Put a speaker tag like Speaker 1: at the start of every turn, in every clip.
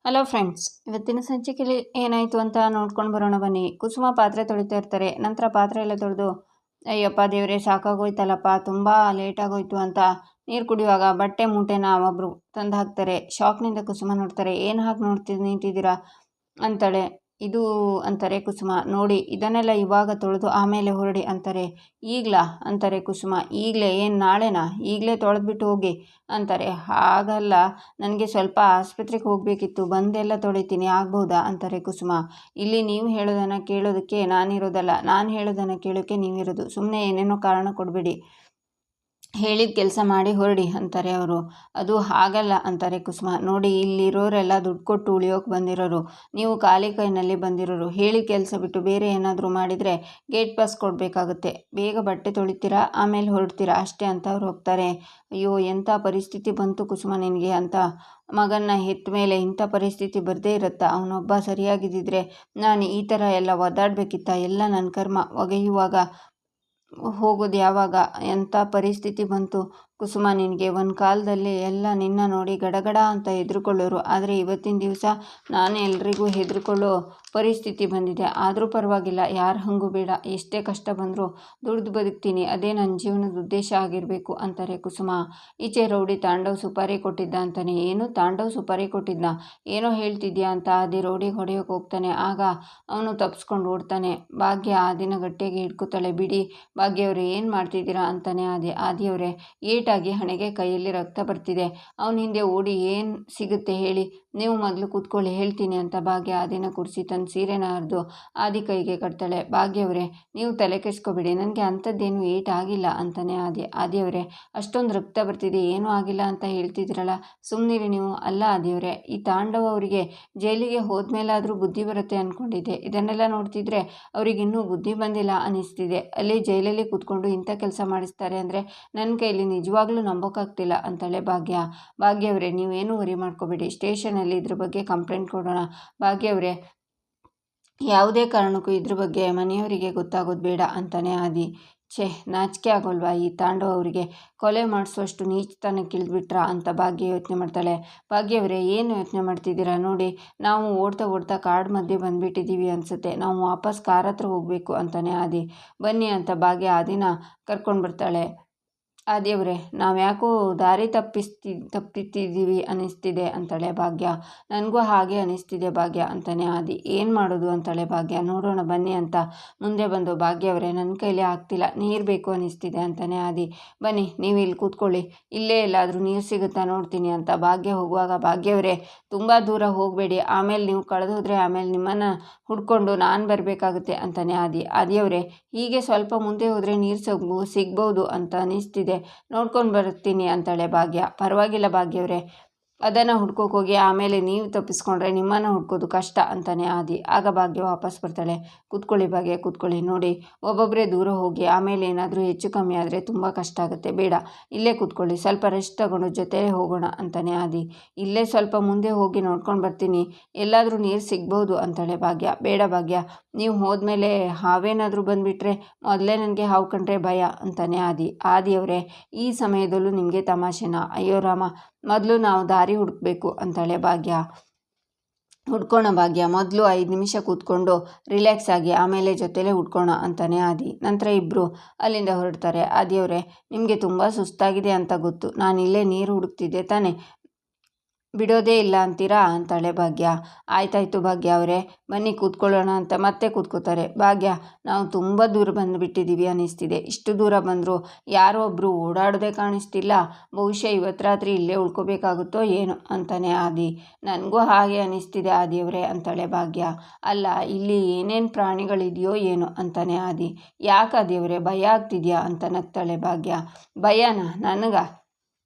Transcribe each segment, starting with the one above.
Speaker 1: Hello friends, ಇವತ್ತಿನ ಸಂಚಿಕೆಯಲ್ಲಿ ಏನಾಯಿತು ಅಂತ ನೋಡ್ಕೊಂಡು ಬರೋಣ ಬನ್ನಿ. ಕುಸುಮ ಪಾತ್ರೆ ತೊಳಿತಾ ಇರ್ತಾರೆ. ನಂತರ ಪಾತ್ರೆ ಎಲ್ಲ ತೊಳೆದು ಅಯ್ಯಪ್ಪ ದೇವರೇ ಸಾಕಾಗೋಯ್ತಲ್ಲಪ್ಪ, ತುಂಬ ಲೇಟಾಗೋಯ್ತು ಅಂತ ನೀರು ಕುಡಿಯುವಾಗ ಬಟ್ಟೆ ಮೂಟೆನ ಒಬ್ಬರು ತಂದು ಹಾಕ್ತಾರೆ. ಶಾಕ್ನಿಂದ ಕುಸುಮ ನೋಡ್ತಾರೆ. ಏನು ಹಾಕಿ ನಿಂತಿದ್ದೀರಾ ಅಂತಾಳೆ. ಇದು ಅಂತಾರೆ ಕುಸುಮ. ನೋಡಿ, ಇದನ್ನೆಲ್ಲ ಇವಾಗ ತೊಳೆದು ಆಮೇಲೆ ಹೊರಡಿ ಅಂತಾರೆ. ಈಗಲಾ ಅಂತಾರೆ ಕುಸುಮ. ಈಗಲೇ ಏನು ನಾಳೆನಾ? ಈಗಲೇ ತೊಳೆದ್ಬಿಟ್ಟು ಹೋಗಿ ಅಂತಾರೆ. ಹಾಗಲ್ಲ, ನನಗೆ ಸ್ವಲ್ಪ ಆಸ್ಪತ್ರೆಗೆ ಹೋಗಬೇಕಿತ್ತು, ಬಂದೆಲ್ಲ ತೊಳಿತೀನಿ, ಆಗ್ಬೋದಾ ಅಂತಾರೆ ಕುಸುಮ. ಇಲ್ಲಿ ನೀವು ಹೇಳೋದನ್ನು ಕೇಳೋದಕ್ಕೆ ನಾನಿರೋದಲ್ಲ, ನಾನು ಹೇಳೋದನ್ನು ಕೇಳೋಕ್ಕೆ ನೀವಿರೋದು. ಸುಮ್ಮನೆ ಏನೇನೋ ಕಾರಣ ಕೊಡಬೇಡಿ, ಹೇಳಿದ ಕೆಲಸ ಮಾಡಿ ಹೊರಡಿ ಅಂತಾರೆ ಅವರು. ಅದು ಹಾಗಲ್ಲ ಅಂತಾರೆ ಕುಸುಮ. ನೋಡಿ, ಇಲ್ಲಿರೋರೆಲ್ಲ ದುಡ್ಡು ಕೊಟ್ಟು ಉಳಿಯೋಕೆ ಬಂದಿರೋರು, ನೀವು ಖಾಲಿ ಕೈನಲ್ಲಿ ಬಂದಿರೋರು. ಹೇಳಿದ ಕೆಲಸ ಬಿಟ್ಟು ಬೇರೆ ಏನಾದರೂ ಮಾಡಿದರೆ ಗೇಟ್ ಪಾಸ್ ಕೊಡಬೇಕಾಗುತ್ತೆ. ಬೇಗ ಬಟ್ಟೆ ತೊಳಿತೀರಾ, ಆಮೇಲೆ ಹೊರಡ್ತೀರಾ ಅಷ್ಟೇ ಅಂತ ಅವ್ರು ಹೋಗ್ತಾರೆ. ಅಯ್ಯೋ, ಎಂಥ ಪರಿಸ್ಥಿತಿ ಬಂತು ಕುಸುಮ ನಿನಗೆ ಅಂತ. ಮಗನ್ನ ಹೆತ್ತ ಮೇಲೆ ಇಂಥ ಪರಿಸ್ಥಿತಿ ಬರದೇ ಇರುತ್ತಾ? ಅವನೊಬ್ಬ ಸರಿಯಾಗಿದ್ದಿದ್ರೆ ನಾನು ಈ ಥರ ಎಲ್ಲ ಒದ್ದಾಡಬೇಕಿತ್ತ? ಎಲ್ಲ ನನ್ನ ಕರ್ಮ. ಒಗೆಯುವಾಗ ಹೋಗೋದು ಯಾವಾಗ? ಎಂಥ ಪರಿಸ್ಥಿತಿ ಬಂತು ಕುಸುಮ ನಿನಗೆ. ಒಂದು ಕಾಲದಲ್ಲಿ ಎಲ್ಲ ನಿನ್ನ ನೋಡಿ ಗಡಗಡ ಅಂತ ಹೆದರ್ಕೊಳ್ಳೋರು, ಆದರೆ ಇವತ್ತಿನ ದಿವಸ ನಾನು ಎಲ್ರಿಗೂ ಹೆದರ್ಕೊಳ್ಳೋ ಪರಿಸ್ಥಿತಿ ಬಂದಿದೆ. ಆದರೂ ಪರವಾಗಿಲ್ಲ, ಯಾರು ಹಂಗೂ ಬೇಡ, ಎಷ್ಟೇ ಕಷ್ಟ ಬಂದರೂ ದುಡ್ದು ಬದುಕ್ತೀನಿ, ಅದೇ ನನ್ನ ಜೀವನದ ಉದ್ದೇಶ ಆಗಿರಬೇಕು ಅಂತಾರೆ ಕುಸುಮ. ಈಚೆ ರೌಡಿ ತಾಂಡವ್ ಸುಪಾರಿ ಕೊಟ್ಟಿದ್ದ ಅಂತಾನೆ. ಏನು ತಾಂಡವ್ ಸುಪಾರಿ ಕೊಟ್ಟಿದ್ದ? ಏನೋ ಹೇಳ್ತಿದ್ಯಾ ಅಂತ ಆದಿ ರೌಡಿಗೆ ಹೊಡೆಯೋಕೆ ಹೋಗ್ತಾನೆ. ಆಗ ಅವನು ತಪ್ಪಿಸ್ಕೊಂಡು ಓಡ್ತಾನೆ. ಭಾಗ್ಯ ಆದಿನ ಗಟ್ಟಿಯಾಗಿ ಹಿಡ್ಕೊತಾಳೆ. ಬಿಡಿ ಭಾಗ್ಯವ್ರೆ, ಏನು ಮಾಡ್ತಿದ್ದೀರಾ ಅಂತಾನೆ ಆದಿಯವರೇ. ಏಟಾಗಿ ಹಣೆಗೆ ಕೈಯಲ್ಲಿ ರಕ್ತ ಬರ್ತಿದೆ. ಅವನ ಹಿಂದೆ ಓಡಿ ಏನು ಸಿಗುತ್ತೆ ಹೇಳಿ? ನೀವು ಮೊದಲು ಕೂತ್ಕೊಳ್ಳಿ, ಹೇಳ್ತೀನಿ ಅಂತ ಭಾಗ್ಯ ಆದಿನ ಕುರ್ಸಿ ತನ್ನ ಸೀರೆನ ಹರಿದು ಆದಿ ಕೈಗೆ ಕಟ್ತಾಳೆ. ಭಾಗ್ಯವರೇ, ನೀವು ತಲೆ ಕೆಡಿಸ್ಕೋಬೇಡಿ, ನನಗೆ ಅಂಥದ್ದೇನು ಏಟಾಗಿಲ್ಲ ಅಂತಾನೆ ಆದಿಯವರೇ. ಅಷ್ಟೊಂದು ರಕ್ತ ಬರ್ತಿದೆ, ಏನೂ ಆಗಿಲ್ಲ ಅಂತ ಹೇಳ್ತಿದ್ದೀರಲ್ಲ, ಸುಮ್ಮನಿರಿ ನೀವು. ಅಲ್ಲ ಆದಿಯವರೇ, ಈ ತಾಂಡವ ಅವರಿಗೆ ಜೈಲಿಗೆ ಹೋದ್ಮೇಲಾದರೂ ಬುದ್ಧಿ ಬರುತ್ತೆ ಅಂದ್ಕೊಂಡಿದ್ದೆ. ಇದನ್ನೆಲ್ಲ ನೋಡ್ತಿದ್ರೆ ಅವ್ರಿಗಿನ್ನೂ ಬುದ್ಧಿ ಬಂದಿಲ್ಲ ಅನ್ನಿಸ್ತಿದೆ. ಅಲ್ಲಿ ಜೈಲಲ್ಲಿ ಕೂತ್ಕೊಂಡು ಇಂಥ ಕೆಲಸ ಮಾಡಿಸ್ತಾರೆ ಅಂದರೆ ನನ್ನ ಕೈಲಿ ನಿಜವಾಗ್ಲೂ ನಂಬೋಕ್ಕಾಗ್ತಿಲ್ಲ ಅಂತಾಳೆ ಭಾಗ್ಯ. ಭಾಗ್ಯವರೇ, ನೀವೇನು ವರಿ ಮಾಡ್ಕೋಬೇಡಿ, ಸ್ಟೇಷನಲ್ಲಿ ಇದ್ರ ಬಗ್ಗೆ ಕಂಪ್ಲೇಂಟ್ ಕೊಡೋಣ. ಭಾಗ್ಯವರೇ, ಯಾವುದೇ ಕಾರಣಕ್ಕೂ ಇದ್ರ ಬಗ್ಗೆ ಮನೆಯವರಿಗೆ ಗೊತ್ತಾಗೋದು ಬೇಡ ಅಂತಾನೆ ಆದಿ. ಛೇ, ನಾಚಿಕೆ ಆಗೋಲ್ವಾ ಈ ತಾಂಡವ ಅವರಿಗೆ? ಕೊಲೆ ಮಾಡಿಸೋಷ್ಟು ನೀಚತನಕ್ಕೆ ಇಳಿದ್ಬಿಟ್ರಾ ಅಂತ ಭಾಗ್ಯ ಯೋಚನೆ ಮಾಡ್ತಾಳೆ. ಭಾಗ್ಯವರೇ, ಏನು ಯೋಚನೆ ಮಾಡ್ತಿದ್ದೀರಾ? ನೋಡಿ, ನಾವು ಓಡ್ತಾ ಕಾಡು ಮಧ್ಯೆ ಬಂದುಬಿಟ್ಟಿದ್ದೀವಿ ಅನಿಸುತ್ತೆ, ನಾವು ವಾಪಸ್ ಕಾರ್ ಹತ್ರ ಹೋಗಬೇಕು ಅಂತಾನೆ ಆದಿ. ಬನ್ನಿ ಅಂತ ಭಾಗ್ಯ ಆದಿನ ಕರ್ಕೊಂಡು ಬರ್ತಾಳೆ. ಆದಿಯವರೇ, ನಾವು ಯಾಕೋ ದಾರಿ ತಪ್ಪಿತ್ತಿದ್ದೀವಿ ಅನ್ನಿಸ್ತಿದೆ ಅಂತಾಳೆ ಭಾಗ್ಯ. ನನಗೂ ಹಾಗೆ ಅನ್ನಿಸ್ತಿದೆ ಭಾಗ್ಯ ಅಂತಾನೆ ಆದಿ. ಏನು ಮಾಡೋದು ಅಂತಾಳೆ ಭಾಗ್ಯ. ನೋಡೋಣ ಬನ್ನಿ ಅಂತ ಮುಂದೆ ಬಂದು, ಭಾಗ್ಯವರೇ, ನನ್ನ ಕೈಲಿ ಆಗ್ತಿಲ್ಲ, ನೀರು ಬೇಕು ಅನ್ನಿಸ್ತಿದೆ ಅಂತಾನೆ ಆದಿ. ಬನ್ನಿ, ನೀವು ಇಲ್ಲಿ ಕೂತ್ಕೊಳ್ಳಿ, ಇಲ್ಲೇ ಎಲ್ಲಾದರೂ ನೀರು ಸಿಗುತ್ತಾ ನೋಡ್ತೀನಿ ಅಂತ ಭಾಗ್ಯ ಹೋಗುವಾಗ, ಭಾಗ್ಯವರೇ, ತುಂಬ ದೂರ ಹೋಗಬೇಡಿ, ಆಮೇಲೆ ನೀವು ಕಳೆದೋದ್ರೆ ಆಮೇಲೆ ನಿಮ್ಮನ್ನು ಹುಡ್ಕೊಂಡು ನಾನು ಬರಬೇಕಾಗುತ್ತೆ ಅಂತಾನೆ ಆದಿಯವರೇ, ಹೀಗೆ ಸ್ವಲ್ಪ ಮುಂದೆ ಹೋದರೆ ನೀರು ಸಿಗ್ಬೋದು ಅಂತ ಅನ್ನಿಸ್ತಿದೆ, ನೋಡ್ಕೊಂಡು ಬರ್ತೀನಿ ಅಂತಾಳೆ ಭಾಗ್ಯ. ಪರವಾಗಿಲ್ಲ ಭಾಗ್ಯವರೇ, ಅದನ್ನು ಹುಡ್ಕೋಕೆ ಹೋಗಿ ಆಮೇಲೆ ನೀವು ತಪ್ಪಿಸ್ಕೊಂಡ್ರೆ ನಿಮ್ಮನ್ನು ಹುಡ್ಕೋದು ಕಷ್ಟ ಅಂತಾನೆ ಆದಿ. ಆಗ ಭಾಗ್ಯ ವಾಪಸ್ ಬರ್ತಾಳೆ. ಕೂತ್ಕೊಳ್ಳಿ ಭಾಗ್ಯ, ಕೂತ್ಕೊಳ್ಳಿ. ನೋಡಿ, ಒಬ್ಬೊಬ್ಬರೇ ದೂರ ಹೋಗಿ ಆಮೇಲೆ ಏನಾದರೂ ಹೆಚ್ಚು ಕಮ್ಮಿ ಆದರೆ ತುಂಬ ಕಷ್ಟ ಆಗುತ್ತೆ, ಬೇಡ ಇಲ್ಲೇ ಕೂತ್ಕೊಳ್ಳಿ, ಸ್ವಲ್ಪ ರೆಸ್ಟ್ ತಗೊಂಡು ಜೊತೆಲೇ ಹೋಗೋಣ ಅಂತಾನೆ ಆದಿ. ಇಲ್ಲೇ ಸ್ವಲ್ಪ ಮುಂದೆ ಹೋಗಿ ನೋಡ್ಕೊಂಡು ಬರ್ತೀನಿ, ಎಲ್ಲಾದರೂ ನೀರು ಸಿಗ್ಬೋದು ಅಂತಾಳೆ ಭಾಗ್ಯ. ಬೇಡ ಭಾಗ್ಯ, ನೀವು ಹೋದ್ಮೇಲೆ ಹಾವೇನಾದರೂ ಬಂದುಬಿಟ್ರೆ, ಮೊದಲೇ ನನಗೆ ಹಾವು ಕಂಡ್ರೆ ಭಯ ಅಂತಾನೆ ಆದಿಯವರೇ, ಈ ಸಮಯದಲ್ಲೂ ನಿಮಗೆ ತಮಾಷೆನಾ? ಅಯ್ಯೋ ರಾಮ, ಮೊದಲು ನಾವು ದಾರಿ ಹುಡುಕಬೇಕು ಅಂತಾಳೆ ಭಾಗ್ಯ. ಹುಡ್ಕೋಣ ಭಾಗ್ಯ, ಮೊದಲು 5 ನಿಮಿಷ ಕೂತ್ಕೊಂಡು ರಿಲ್ಯಾಕ್ಸ್ ಆಗಿ ಆಮೇಲೆ ಜೊತೆಲೇ ಹುಡ್ಕೋಣ ಅಂತಾನೆ ಆದಿ. ನಂತರ ಇಬ್ಬರು ಅಲ್ಲಿಂದ ಹೊರಡ್ತಾರೆ. ಆದಿಯವರೇ, ನಿಮಗೆ ತುಂಬ ಸುಸ್ತಾಗಿದೆ ಅಂತ ಗೊತ್ತು, ನಾನು ಇಲ್ಲೇ ನೀರು ಹುಡುಕ್ತಿದ್ದೆ ತಾನೇ, ಬಿಡೋದೇ ಇಲ್ಲ ಅಂತೀರಾ ಅಂತಾಳೆ ಭಾಗ್ಯ. ಆಯ್ತಾಯ್ತು ಭಾಗ್ಯ ಅವರೇ, ಬನ್ನಿ ಕೂತ್ಕೊಳ್ಳೋಣ ಅಂತ ಮತ್ತೆ ಕೂತ್ಕೋತಾರೆ. ಭಾಗ್ಯ, ನಾವು ತುಂಬ ದೂರ ಬಂದುಬಿಟ್ಟಿದ್ದೀವಿ ಅನ್ನಿಸ್ತಿದೆ, ಇಷ್ಟು ದೂರ ಬಂದರೂ ಯಾರೋ ಒಬ್ಬರು ಓಡಾಡೋದೇ ಕಾಣಿಸ್ತಿಲ್ಲ, ಬಹುಶಃ ಇವತ್ತು ರಾತ್ರಿ ಇಲ್ಲೇ ಉಳ್ಕೋಬೇಕಾಗುತ್ತೋ ಏನೋ ಅಂತಾನೆ ಆದಿ. ನನಗೂ ಹಾಗೆ ಅನ್ನಿಸ್ತಿದೆ ಆದಿಯವರೇ ಅಂತಾಳೆ ಭಾಗ್ಯ. ಅಲ್ಲ, ಇಲ್ಲಿ ಏನೇನು ಪ್ರಾಣಿಗಳಿದೆಯೋ ಏನೋ ಅಂತಾನೆ ಆದಿ. ಯಾಕೆ ಆದಿಯವರೇ, ಭಯ ಆಗ್ತಿದೆಯಾ ಅಂತ ನಗ್ತಾಳೆ ಭಾಗ್ಯ. ಭಯನಾ? ನನಗ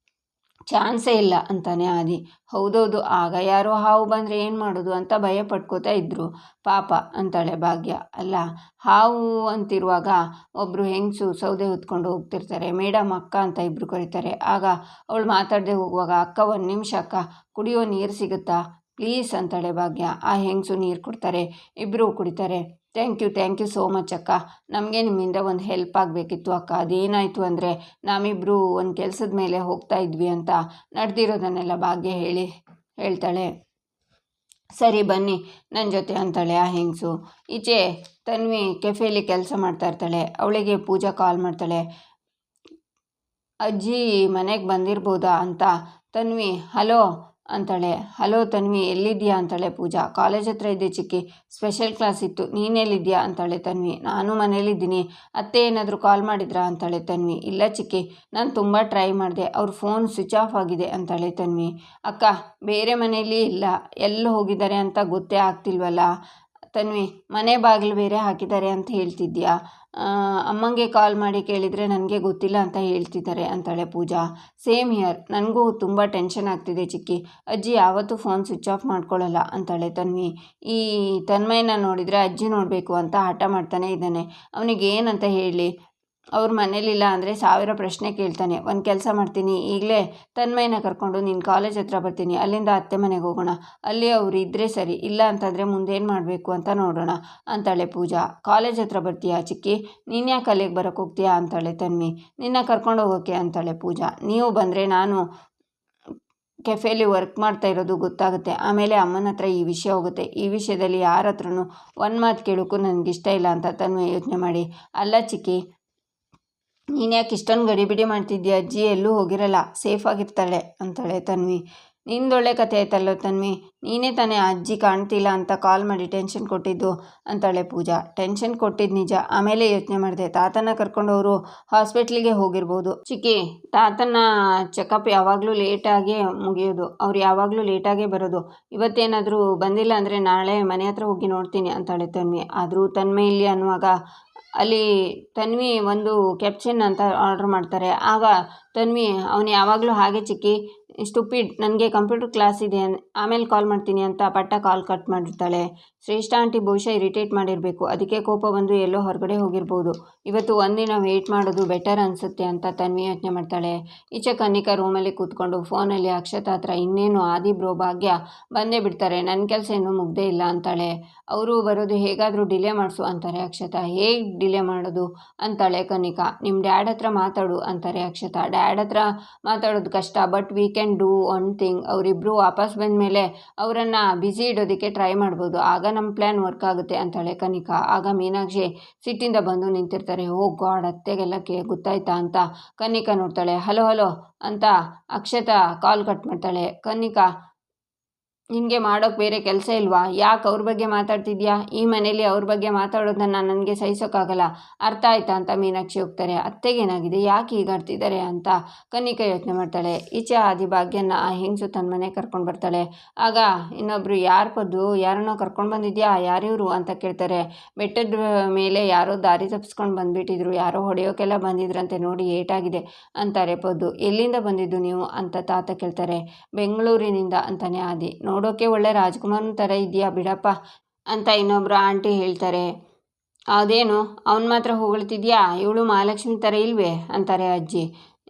Speaker 1: ಚಾನ್ಸೇ ಇಲ್ಲ ಅಂತಾನೆ ಆದಿ. ಹೌದೌದು, ಆಗ ಯಾರೋ ಹಾವು ಬಂದರೆ ಏನು ಮಾಡೋದು ಅಂತ ಭಯ ಪಡ್ಕೋತಾ ಇದ್ರು ಪಾಪ ಅಂತಾಳೆ ಭಾಗ್ಯ. ಅಲ್ಲ, ಹಾವು ಅಂತಿರುವಾಗ ಒಬ್ಬರು ಹೆಂಗಸು ಸೌದೆ ಹೊತ್ಕೊಂಡು ಹೋಗ್ತಿರ್ತಾರೆ. ಮೇಡಮ್, ಅಕ್ಕ ಅಂತ ಇಬ್ಬರು ಕರೀತಾರೆ. ಆಗ ಅವಳು ಮಾತಾಡದೆ ಹೋಗುವಾಗ, ಅಕ್ಕ 1 ನಿಮಿಷ ಅಕ್ಕ, ಕುಡಿಯೋ ನೀರು ಸಿಗುತ್ತಾ ಪ್ಲೀಸ್ ಅಂತಾಳೆ ಭಾಗ್ಯ. ಆ ಹೆಂಗಸು ನೀರು ಕೊಡ್ತಾರೆ, ಇಬ್ಬರು ಕುಡಿತಾರೆ. ಥ್ಯಾಂಕ್ ಯು ಸೋ ಮಚ್ ಅಕ್ಕ, ನಮಗೆ ನಿಮ್ಮಿಂದ ಒಂದು ಹೆಲ್ಪ್ ಆಗಬೇಕಿತ್ತು ಅಕ್ಕ. ಅದೇನಾಯಿತು ಅಂದರೆ, ನಾವಿಬ್ಬರು ಒಂದು ಕೆಲಸದ ಮೇಲೆ ಹೋಗ್ತಾ ಇದ್ವಿ ಅಂತ ನಡೆದಿರೋದನ್ನೆಲ್ಲ ಭಾಗ್ಯ ಹೇಳ್ತಾಳೆ. ಸರಿ ಬನ್ನಿ ನನ್ನ ಜೊತೆ ಅಂತಾಳೆ ಆ ಹೆಂಗಸು. ಈಚೆ ತನ್ವಿ ಕೆಫೆಯಲ್ಲಿ ಕೆಲಸ ಮಾಡ್ತಾ ಇರ್ತಾಳೆ. ಅವಳಿಗೆ ಪೂಜಾ ಕಾಲ್ ಮಾಡ್ತಾಳೆ. ಅಜ್ಜಿ ಮನೆಗೆ ಬಂದಿರ್ಬೋದಾ ಅಂತ. ತನ್ವಿ ಹಲೋ ಅಂತಾಳೆ. ಹಲೋ ತನ್ವಿ, ಎಲ್ಲಿದ್ಯಾ ಅಂತಾಳೆ ಪೂಜಾ. ಕಾಲೇಜ್ ಹತ್ರ ಇದ್ದೆ ಚಿಕ್ಕಿ, ಸ್ಪೆಷಲ್ ಕ್ಲಾಸ್ ಇತ್ತು. ನೀನೆಲ್ಲಿದ್ಯಾ ಅಂತಾಳೆ ತನ್ವಿ. ನಾನು ಮನೇಲಿದ್ದೀನಿ. ಅತ್ತೆ ಏನಾದರೂ ಕಾಲ್ ಮಾಡಿದ್ರಾ ಅಂತಾಳೆ ತನ್ವಿ. ಇಲ್ಲ ಚಿಕ್ಕಿ, ನಾನು ತುಂಬ ಟ್ರೈ ಮಾಡಿದೆ, ಅವ್ರ ಫೋನ್ ಸ್ವಿಚ್ ಆಫ್ ಆಗಿದೆ ಅಂತಾಳೆ ತನ್ವಿ. ಅಕ್ಕ ಬೇರೆ ಮನೆಯಲ್ಲಿ ಇಲ್ಲ, ಎಲ್ಲಿ ಹೋಗಿದ್ದಾರೆ ಅಂತ ಗೊತ್ತೇ ಆಗ್ತಿಲ್ವಲ್ಲ. ತನ್ವಿ ಮನೆ ಬಾಗಿಲು ಬೇರೆ ಹಾಕಿದ್ದಾರೆ ಅಂತ ಹೇಳ್ತಿದ್ಯಾ? ಅಮ್ಮಂಗೆ ಕಾಲ್ ಮಾಡಿ ಕೇಳಿದರೆ ನನಗೆ ಗೊತ್ತಿಲ್ಲ ಅಂತ ಹೇಳ್ತಿದ್ದಾರೆ ಅಂತಾಳೆ ಪೂಜಾ. ಸೇಮ್ ಹಿಯರ್, ನನಗೂ ತುಂಬ ಟೆನ್ಷನ್ ಆಗ್ತಿದೆ ಚಿಕ್ಕಿ. ಅಜ್ಜಿ ಯಾವತ್ತೂ ಫೋನ್ ಸ್ವಿಚ್ ಆಫ್ ಮಾಡ್ಕೊಳ್ಳಲ್ಲ ಅಂತಾಳೆ ತನ್ವಿ. ಈ ತನ್ಮಯನ ನೋಡಿದರೆ ಅಜ್ಜಿ ನೋಡಬೇಕು ಅಂತ ಹಠ ಮಾಡ್ತಾನೆ ಇದ್ದಾನೆ. ಅವನಿಗೆ ಏನಂತ ಹೇಳಿ? ಅವ್ರ ಮನೇಲಿಲ್ಲ ಅಂದರೆ 1000 ಪ್ರಶ್ನೆ ಕೇಳ್ತಾನೆ. ಒಂದು ಕೆಲಸ ಮಾಡ್ತೀನಿ, ಈಗಲೇ ತನ್ಮಯನ ಕರ್ಕೊಂಡು ನಿನ್ನ ಕಾಲೇಜ್ ಹತ್ರ ಬರ್ತೀನಿ. ಅಲ್ಲಿಂದ ಅತ್ತೆ ಮನೆಗೆ ಹೋಗೋಣ. ಅಲ್ಲಿ ಅವ್ರು ಇದ್ದರೆ ಸರಿ, ಇಲ್ಲ ಅಂತಂದರೆ ಮುಂದೇನು ಮಾಡಬೇಕು ಅಂತ ನೋಡೋಣ ಅಂತಾಳೆ ಪೂಜಾ. ಕಾಲೇಜ್ ಹತ್ರ ಬರ್ತೀಯಾ ಚಿಕ್ಕಿ? ನೀನು ಯಾಕೆ ಅಲ್ಲಿಗೆ ಬರೋಕ್ಕೆ ಹೋಗ್ತೀಯಾ ಅಂತಾಳೆ ತನ್ವಿ. ನಿನ್ನ ಕರ್ಕೊಂಡು ಹೋಗೋಕ್ಕೆ ಅಂತಾಳೆ ಪೂಜಾ. ನೀವು ಬಂದರೆ ನಾನು ಕೆಫೆಯಲ್ಲಿ ವರ್ಕ್ ಮಾಡ್ತಾ ಇರೋದು ಗೊತ್ತಾಗುತ್ತೆ. ಆಮೇಲೆ ಅಮ್ಮನ ಹತ್ರ ಈ ವಿಷಯ ಹೋಗುತ್ತೆ. ಈ ವಿಷಯದಲ್ಲಿ ಯಾರ ಹತ್ರನೂ ಒಂದು ಮಾತು ಕೇಳೋಕ್ಕೂ ನನಗಿಷ್ಟ ಇಲ್ಲ ಅಂತ ತನ್ವಿ ಯೋಚನೆ ಮಾಡಿ. ಅಲ್ಲ ಚಿಕ್ಕಿ, ನೀನು ಯಾಕೆ ಇಷ್ಟೊಂದು ಗಡಿಬಿಡಿ ಮಾಡ್ತಿದ್ದೀಯ? ಅಜ್ಜಿ ಎಲ್ಲೂ ಹೋಗಿರಲ್ಲ, ಸೇಫಾಗಿರ್ತಾಳೆ ಅಂತಾಳೆ ತನ್ವಿ. ನಿಂದೊಳ್ಳೆ ಕತೆ ಆಯ್ತಲ್ಲ ತನ್ವಿ, ನೀನೇ ತಾನೇ ಅಜ್ಜಿ ಕಾಣ್ತಿಲ್ಲ ಅಂತ ಕಾಲ್ ಮಾಡಿ ಟೆನ್ಷನ್ ಕೊಟ್ಟಿದ್ದು ಅಂತಾಳೆ ಪೂಜಾ. ಟೆನ್ಷನ್ ಕೊಟ್ಟಿದ್ದು ನಿಜ. ಆಮೇಲೆ ಯೋಚನೆ ಮಾಡಿದೆ, ತಾತನ ಕರ್ಕೊಂಡವರು ಹಾಸ್ಪಿಟ್ಲಿಗೆ ಹೋಗಿರ್ಬೋದು ಚಿಕ್ಕಿ. ತಾತನ ಚೆಕಪ್ ಯಾವಾಗಲೂ ಲೇಟಾಗೇ ಮುಗಿಯೋದು, ಅವ್ರು ಯಾವಾಗಲೂ ಲೇಟಾಗೇ ಬರೋದು. ಇವತ್ತೇನಾದರೂ ಬಂದಿಲ್ಲ ಅಂದರೆ ನಾಳೆ ಮನೆ ಹತ್ರ ಹೋಗಿ ನೋಡ್ತೀನಿ ಅಂತಾಳೆ ತನ್ವಿ. ಆದರೂ ತನ್ಮಯ ಇಲ್ಲಿ ಅನ್ನುವಾಗ ಅಲ್ಲಿ ತನ್ವಿ ಒಂದು ಕ್ಯಾಪ್ಷನ್ ಅಂತ ಆರ್ಡ್ರ್ ಮಾಡ್ತಾರೆ. ಆಗ ತನ್ವಿ ಅವನು ಯಾವಾಗಲೂ ಹಾಗೆ ಚಿಕ್ಕಿ, ಸ್ಟುಪಿಡ್, ನನಗೆ ಕಂಪ್ಯೂಟರ್ ಕ್ಲಾಸ್ ಇದೆ, ಆಮೇಲೆ ಕಾಲ್ ಮಾಡ್ತೀನಿ ಅಂತ ಪಟ್ಟ ಕಾಲ್ ಕಟ್ ಮಾಡಿರ್ತಾಳೆ. ಶ್ರೇಷ್ಠ ಆಂಟಿ ಬಹುಶಃ ಇರಿಟೇಟ್ ಮಾಡಿರಬೇಕು, ಅದಕ್ಕೆ ಕೋಪ ಬಂದು ಎಲ್ಲೋ ಹೊರಗಡೆ ಹೋಗಿರ್ಬೋದು. ಇವತ್ತು ಒಂದಿನ ವೆಯ್ಟ್ ಮಾಡೋದು ಬೆಟರ್ ಅನಿಸುತ್ತೆ ಅಂತ ತನ್ವಿ ಯೋಚನೆ ಮಾಡ್ತಾಳೆ. ಈಚೆ ಕನ್ನಿಕಾ ರೂಮಲ್ಲಿ ಕೂತ್ಕೊಂಡು ಫೋನಲ್ಲಿ ಅಕ್ಷತಾ ಹತ್ರ ಇನ್ನೇನು ಆದಿ ಬ್ರೋ ಭಾಗ್ಯ ಬಂದೇ ಬಿಡ್ತಾರೆ, ನನ್ನ ಕೆಲಸ ಇನ್ನೂ ಮುಗ್ದೇ ಇಲ್ಲ ಅಂತಾಳೆ. ಅವರು ಬರೋದು ಹೇಗಾದರೂ ಡಿಲೇ ಮಾಡಿಸು ಅಂತಾರೆ ಅಕ್ಷತಾ. ಹೇಗೆ ಡಿಲೇ ಮಾಡೋದು ಅಂತಾಳೆ ಕನ್ನಿಕಾ. ನಿಮ್ಮ ಡ್ಯಾಡ್ ಹತ್ರ ಮಾತಾಡು ಅಂತಾರೆ ಅಕ್ಷತಾ. ಡ್ಯಾಡ್ ಹತ್ರ ಮಾತಾಡೋದು ಕಷ್ಟ, but we can do one thing. ಅವರಿಬ್ಬರು ವಾಪಸ್ ಬಂದ ಮೇಲೆ ಅವರನ್ನು ಬ್ಯುಸಿ ಇಡೋದಕ್ಕೆ ಟ್ರೈ ಮಾಡ್ಬೋದು. ಆಗ ನಮ್ಮ ಪ್ಲ್ಯಾನ್ ವರ್ಕ್ ಆಗುತ್ತೆ ಅಂತಾಳೆ ಕನ್ನಿಕಾ. ಆಗ ಮೀನಾಕ್ಷಿ ಸಿಟ್ಟಿಂದ ಬಂದು ನಿಂತಿರ್ತಾರೆ. ಓ ಗಾಡ್, ಅತ್ತೆಗೆಲ್ಲ ಗೊತ್ತಾಯ್ತಾ ಅಂತ ಕನ್ನಿಕಾ ನೋಡ್ತಾಳೆ. ಹಲೋ ಹಲೋ ಅಂತ ಅಕ್ಷತಾ ಕಾಲ್ ಕಟ್ ಮಾಡ್ತಾಳೆ. ಕನ್ನಿಕಾ, ನಿನಗೆ ಮಾಡೋಕ್ಕೆ ಬೇರೆ ಕೆಲಸ ಇಲ್ವಾ? ಯಾಕೆ ಅವ್ರ ಬಗ್ಗೆ ಮಾತಾಡ್ತಿದ್ಯಾ? ಈ ಮನೇಲಿ ಅವ್ರ ಬಗ್ಗೆ ಮಾತಾಡೋದನ್ನು ನನಗೆ ಸಹಿಸೋಕ್ಕಾಗಲ್ಲ, ಅರ್ಥ ಆಯ್ತಾ ಅಂತ ಮೀನಾಕ್ಷಿ ಹೋಗ್ತಾರೆ. ಅತ್ತೆಗೇನಾಗಿದೆ, ಯಾಕೆ ಹೀಗಾಡ್ತಿದ್ದಾರೆ ಅಂತ ಕನ್ನಿಕಾ ಯೋಚನೆ ಮಾಡ್ತಾಳೆ. ಈಚೆ ಆದಿಭಾಗ್ಯನ ಆ ಹೆಂಗಸು ತನ್ನ ಮನೆಗೆ ಕರ್ಕೊಂಡು ಬರ್ತಾಳೆ. ಆಗ ಇನ್ನೊಬ್ರು, ಯಾರು ಪದ್ದು, ಯಾರನ್ನೋ ಕರ್ಕೊಂಡು ಬಂದಿದ್ಯಾ, ಯಾರಿವರು ಅಂತ ಕೇಳ್ತಾರೆ. ಬೆಟ್ಟದ ಮೇಲೆ ಯಾರೋ ದಾರಿ ತಪ್ಪಿಸ್ಕೊಂಡು ಬಂದುಬಿಟ್ಟಿದ್ರು, ಯಾರೋ ಹೊಡೆಯೋಕೆಲ್ಲ ಬಂದಿದ್ರಂತೆ, ನೋಡಿ ಏಟಾಗಿದೆ ಅಂತಾರೆ ಪದ್ದು. ಎಲ್ಲಿಂದ ಬಂದಿದ್ದು ನೀವು ಅಂತ ತಾತ ಕೇಳ್ತಾರೆ. ಬೆಂಗಳೂರಿನಿಂದ ಅಂತಾನೆ ಆದಿ. ನೋಡೋಕೆ ಒಳ್ಳೆ ರಾಜ್ಕುಮಾರನ ಥರ ಇದೆಯಾ ಬಿಡಪ್ಪ ಅಂತ ಇನ್ನೊಬ್ರು ಆಂಟಿ ಹೇಳ್ತಾರೆ. ಅದೇನು ಅವನು ಮಾತ್ರ ಹೊಗಳ್ತಿದ್ಯಾ, ಇವಳು ಮಹಾಲಕ್ಷ್ಮಿ ಥರ ಇಲ್ವೇ ಅಂತಾರೆ ಅಜ್ಜಿ.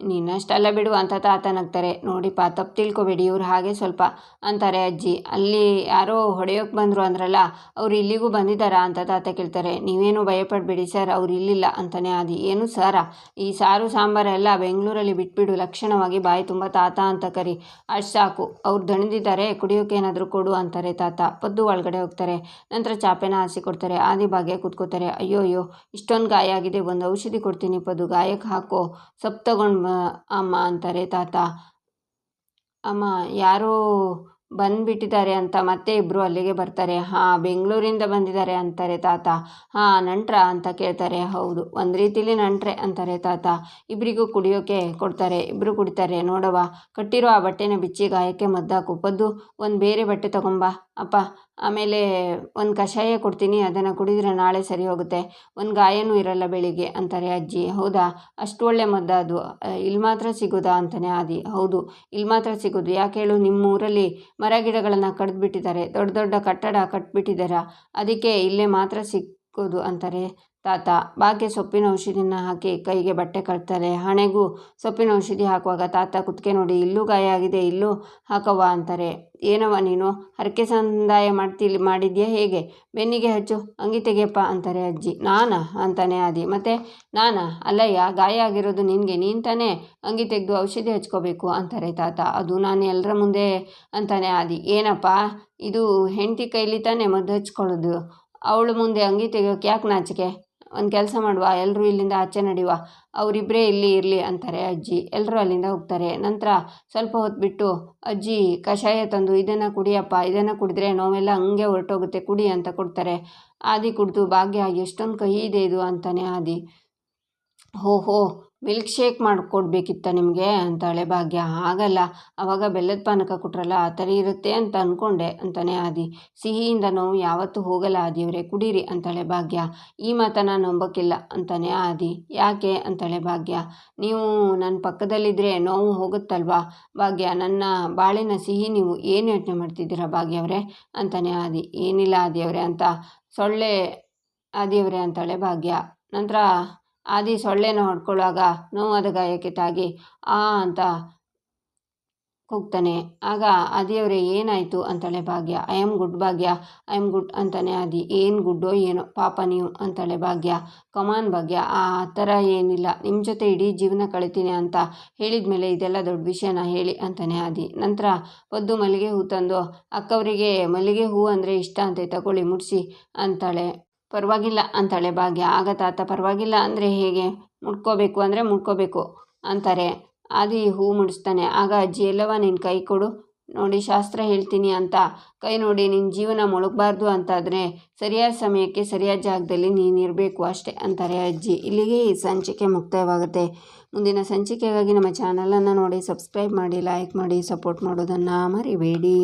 Speaker 1: ನೀನಷ್ಟೆಲ್ಲ ಬಿಡು ಅಂತ ತಾತ ನಗ್ತಾರೆ. ನೋಡಿಪ್ಪ, ತಪ್ಪು ತಿಳ್ಕೊಬೇಡಿ, ಇವ್ರು ಹಾಗೆ ಸ್ವಲ್ಪ ಅಂತಾರೆ ಅಜ್ಜಿ. ಅಲ್ಲಿ ಯಾರೋ ಹೊಡೆಯೋಕ್ಕೆ ಬಂದರು ಅಂದ್ರಲ್ಲ, ಅವ್ರು ಇಲ್ಲಿಗೂ ಬಂದಿದ್ದಾರಾ ಅಂತ ತಾತ ಕೇಳ್ತಾರೆ. ನೀವೇನು ಭಯಪಡಬೇಡಿ ಸರ್, ಅವ್ರು ಇಲ್ಲಿಲ್ಲ ಅಂತಾನೆ ಆದಿ. ಏನು ಸಾರಾ? ಈ ಸಾರು ಸಾಂಬಾರೆಲ್ಲ ಬೆಂಗಳೂರಲ್ಲಿ ಬಿಟ್ಬಿಡು, ಲಕ್ಷಣವಾಗಿ ಬಾಯಿ ತುಂಬ ತಾತ ಅಂತ ಕರಿ, ಅಷ್ಟು ಸಾಕು. ಅವ್ರು ದಣಿದಿದ್ದಾರೆ, ಕುಡಿಯೋಕೆ ಏನಾದರೂ ಕೊಡು ಅಂತಾರೆ ತಾತ. ಪದ್ದು ಒಳಗಡೆ ಹೋಗ್ತಾರೆ. ನಂತರ ಚಾಪೆನ ಹಾಸಿ ಕೊಡ್ತಾರೆ. ಆದಿ ಭಾಗ್ಯ ಕೂತ್ಕೋತಾರೆ. ಅಯ್ಯೋ ಅಯ್ಯೋ, ಇಷ್ಟೊಂದು ಗಾಯ ಆಗಿದೆ, ಒಂದು ಔಷಧಿ ಕೊಡ್ತೀನಿ ಪದ್ದು, ಗಾಯಕ್ಕೆ ಹಾಕೋ, ಸೊಪ್ಪು ತಗೊಂಡು ಅಮ್ಮ ಅಂತಾರೆ ತಾತ. ಅಮ್ಮ ಯಾರೋ ಬಂದುಬಿಟ್ಟಿದ್ದಾರೆ ಅಂತ ಮತ್ತೆ ಇಬ್ಬರು ಅಲ್ಲಿಗೆ ಬರ್ತಾರೆ. ಹಾಂ, ಬೆಂಗಳೂರಿಂದ ಬಂದಿದ್ದಾರೆ ಅಂತಾರೆ ತಾತ. ಹಾಂ, ನಂಟ್ರ ಅಂತ ಕೇಳ್ತಾರೆ. ಹೌದು, ಒಂದು ರೀತಿಲಿ ನಂಟ್ರೆ ಅಂತಾರೆ ತಾತ. ಇಬ್ಬರಿಗೂ ಕುಡಿಯೋಕೆ ಕೊಡ್ತಾರೆ. ಇಬ್ಬರು ಕುಡಿತಾರೆ. ನೋಡವ, ಕಟ್ಟಿರೋ ಆ ಬಟ್ಟೆನ ಬಿಚ್ಚಿ ಗಾಯಕ್ಕೆ ಮದ್ದಾಕು. ಪದ್ದು, ಒಂದು ಬೇರೆ ಬಟ್ಟೆ ತಗೊಂಬ ಅಪ್ಪ, ಆಮೇಲೆ ಒಂದು ಕಷಾಯ ಕೊಡ್ತೀನಿ, ಅದನ್ನು ಕುಡಿದ್ರೆ ನಾಳೆ ಸರಿ ಹೋಗುತ್ತೆ, ಒಂದು ಗಾಯನೂ ಇರಲ್ಲ ಬೆಳಿಗ್ಗೆ ಅಂತಾರೆ ಅಜ್ಜಿ. ಹೌದಾ, ಅಷ್ಟು ಒಳ್ಳೆ ಮದ್ದು ಅದು ಇಲ್ಲಿ ಮಾತ್ರ ಸಿಗೋದಾ ಅಂತಾನೆ ಆದಿ. ಹೌದು, ಇಲ್ಲಿ ಮಾತ್ರ ಸಿಗೋದು. ಯಾಕೆ ಹೇಳು, ನಿಮ್ಮ ಊರಲ್ಲಿ ಮರ ಗಿಡಗಳನ್ನು ಕಡಿದ್ಬಿಟ್ಟಿದ್ದಾರೆ, ದೊಡ್ಡ ದೊಡ್ಡ ಕಟ್ಟಡ ಕಟ್ಬಿಟ್ಟಿದ್ದಾರೆ, ಅದಕ್ಕೆ ಇಲ್ಲೇ ಮಾತ್ರ ಸಿಕ್ಕೋದು ಅಂತಾರೆ ತಾತ. ಭಾಗ್ಯ ಸೊಪ್ಪಿನ ಔಷಧಿನ ಹಾಕಿ ಕೈಗೆ ಬಟ್ಟೆ ಕಟ್ತಾರೆ. ಹಣೆಗೂ ಸೊಪ್ಪಿನ ಔಷಧಿ ಹಾಕುವಾಗ ತಾತ ಕುತ್ತಿಗೆ ನೋಡಿ, ಇಲ್ಲೂ ಗಾಯ ಆಗಿದೆ, ಇಲ್ಲೂ ಹಾಕವ್ವ ಅಂತಾರೆ. ಏನವ್ವ ನೀನು ಹರಕೆ ಸಂದಾಯ ಮಾಡಿದ್ಯಾ ಹೇಗೆ? ಬೆನ್ನಿಗೆ ಹಚ್ಚು, ಅಂಗಿ ತೆಗೆಯಪ್ಪ ಅಂತಾರೆ ಅಜ್ಜಿ. ನಾನಾ ಅಂತಾನೆ ಆದಿ. ಮತ್ತೆ ನಾನಾ? ಅಲ್ಲಯ್ಯ, ಗಾಯ ಆಗಿರೋದು ನಿನಗೆ, ನೀನು ತಾನೇ ಅಂಗಿ ತೆಗೆದು ಔಷಧಿ ಹಚ್ಕೋಬೇಕು ಅಂತಾರೆ ತಾತ. ಅದು ನಾನು ಎಲ್ಲರ ಮುಂದೆ ಅಂತಾನೆ ಆದಿ. ಏನಪ್ಪ ಇದು, ಹೆಂಡತಿ ಕೈಲಿ ತಾನೇ ಮದ್ದು ಹಚ್ಕೊಳ್ಳೋದು, ಅವಳು ಮುಂದೆ ಅಂಗಿ ತೆಗಿಯೋಕೆ ಯಾಕೆ ನಾಚಿಕೆ? ಒಂದು ಕೆಲಸ ಮಾಡುವ, ಎಲ್ಲರೂ ಇಲ್ಲಿಂದ ಆಚೆ ನಡೆಯುವ, ಅವರಿಬ್ಬರೇ ಇಲ್ಲಿ ಇರಲಿ ಅಂತಾರೆ ಅಜ್ಜಿ. ಎಲ್ಲರೂ ಅಲ್ಲಿಂದ ಹೋಗ್ತಾರೆ. ನಂತರ ಸ್ವಲ್ಪ ಹೊತ್ತು ಬಿಟ್ಟು ಅಜ್ಜಿ ಕಷಾಯ ತಂದು, ಇದನ್ನು ಕುಡಿಯಪ್ಪ, ಇದನ್ನು ಕುಡಿದ್ರೆ ನೋವೆಲ್ಲ ಹಂಗೆ ಹೊರಟೋಗುತ್ತೆ, ಕುಡಿ ಅಂತ ಕೊಡ್ತಾರೆ. ಆದಿ ಕುಡಿದು, ಭಾಗ್ಯ ಎಷ್ಟೊಂದು ಕಹಿ ಇದೆ ಇದು ಅಂತಾನೆ ಆದಿ. ಹೋ ಮಿಲ್ಕ್ ಶೇಕ್ ಮಾಡಿಕೊಡ್ಬೇಕಿತ್ತ ನಿಮಗೆ ಅಂತಾಳೆ ಭಾಗ್ಯ. ಆಗಲ್ಲ, ಆವಾಗ ಬೆಲ್ಲದ ಪಾನಕ ಕೊಟ್ರಲ್ಲ ಆ ಥರ ಇರುತ್ತೆ ಅಂತ ಅಂದ್ಕೊಂಡೆ ಅಂತಾನೆ ಆದಿ. ಸಿಹಿಯಿಂದ ನೋವು ಯಾವತ್ತೂ ಹೋಗಲ್ಲ ಆದಿಯವರೇ, ಕುಡೀರಿ ಅಂತಾಳೆ ಭಾಗ್ಯ. ಈ ಮಾತನ್ನು ನಂಬೋಕ್ಕಿಲ್ಲ ಅಂತಾನೆ ಆದಿ. ಯಾಕೆ ಅಂತಾಳೆ ಭಾಗ್ಯ. ನೀವು ನನ್ನ ಪಕ್ಕದಲ್ಲಿದ್ದರೆ ನೋವು ಹೋಗುತ್ತಲ್ವಾ ಭಾಗ್ಯ, ನನ್ನ ಬಾಳಿನ ಸಿಹಿ ನೀವು ಏನು ಯೋಚನೆ ಮಾಡ್ತಿದ್ದೀರಾ ಭಾಗ್ಯವರೇ ಅಂತಾನೆ ಆದಿ. ಏನಿಲ್ಲ ಆದಿಯವರೇ ಅಂತ ಸೊಳ್ಳೆ ಆದಿಯವರೇ ಅಂತಾಳೆ ಭಾಗ್ಯ. ನಂತರ ಆದಿ ಸೊಳ್ಳೆನ ಹೊಡ್ಕೊಳ್ಳುವಾಗ ನೋವಾದ ಗಾಯಕ್ಕೆ ತಾಗಿ ಅಂತ ಕೂಗ್ತಾನೆ. ಆಗ ಆದಿಯವರೇ ಏನಾಯಿತು ಅಂತಾಳೆ ಭಾಗ್ಯ. I am good Bhagya, I am good ಅಂತಾನೆ ಆದಿ. ಏನು ಗುಡ್ಡೋ ಏನೋ ಪಾಪ ನೀವು ಅಂತಾಳೆ ಭಾಗ್ಯ. ಕಮಾನ್ ಭಾಗ್ಯ, ಆ ಥರ ಏನಿಲ್ಲ, ನಿಮ್ಮ ಜೊತೆ ಇಡೀ ಜೀವನ ಕಳಿತೀನಿ ಅಂತ ಹೇಳಿದ ಮೇಲೆ ಇದೆಲ್ಲ ದೊಡ್ಡ ವಿಷಯನ ಹೇಳಿ ಅಂತಾನೆ ಆದಿ. ನಂತರ ಪದ್ದು ಮಲ್ಲಿಗೆ ಹೂ ತಂದು, ಅಕ್ಕವರಿಗೆ ಮಲ್ಲಿಗೆ ಹೂ ಅಂದರೆ ಇಷ್ಟ ಅಂತೆ, ತಗೊಳ್ಳಿ ಮುಡಿಸಿ ಅಂತಾಳೆ. ಪರವಾಗಿಲ್ಲ ಅಂತಾಳೆ ಭಾಗ್ಯ. ಆಗ ತಾತ, ಪರವಾಗಿಲ್ಲ ಅಂದರೆ ಹೇಗೆ, ಮುಡ್ಕೋಬೇಕು ಅಂದರೆ ಮುಡ್ಕೋಬೇಕು ಅಂತಾರೆ. ಆದಿ ಹೂ ಮುಡಿಸ್ತಾನೆ. ಆಗ ಅಜ್ಜಿ, ಎಲ್ಲವ ನಿನ್ನ ಕೈ ಕೊಡು ನೋಡಿ, ಶಾಸ್ತ್ರ ಹೇಳ್ತೀನಿ ಅಂತ ಕೈ ನೋಡಿ, ನಿನ್ನ ಜೀವನ ಮುಳುಗಬಾರ್ದು ಅಂತಾದರೆ ಸರಿಯಾದ ಸಮಯಕ್ಕೆ ಸರಿಯಾದ ಜಾಗದಲ್ಲಿ ನೀನಿರಬೇಕು ಅಷ್ಟೇ ಅಂತಾರೆ ಅಜ್ಜಿ. ಇಲ್ಲಿಗೆ ಈ ಸಂಚಿಕೆ ಮುಕ್ತಾಯವಾಗುತ್ತೆ. ಮುಂದಿನ ಸಂಚಿಕೆಗಾಗಿ ನಮ್ಮ ಚಾನಲನ್ನು ನೋಡಿ ಸಬ್ಸ್ಕ್ರೈಬ್ ಮಾಡಿ, ಲೈಕ್ ಮಾಡಿ, ಸಪೋರ್ಟ್ ಮಾಡೋದನ್ನು ಮರಿಬೇಡಿ.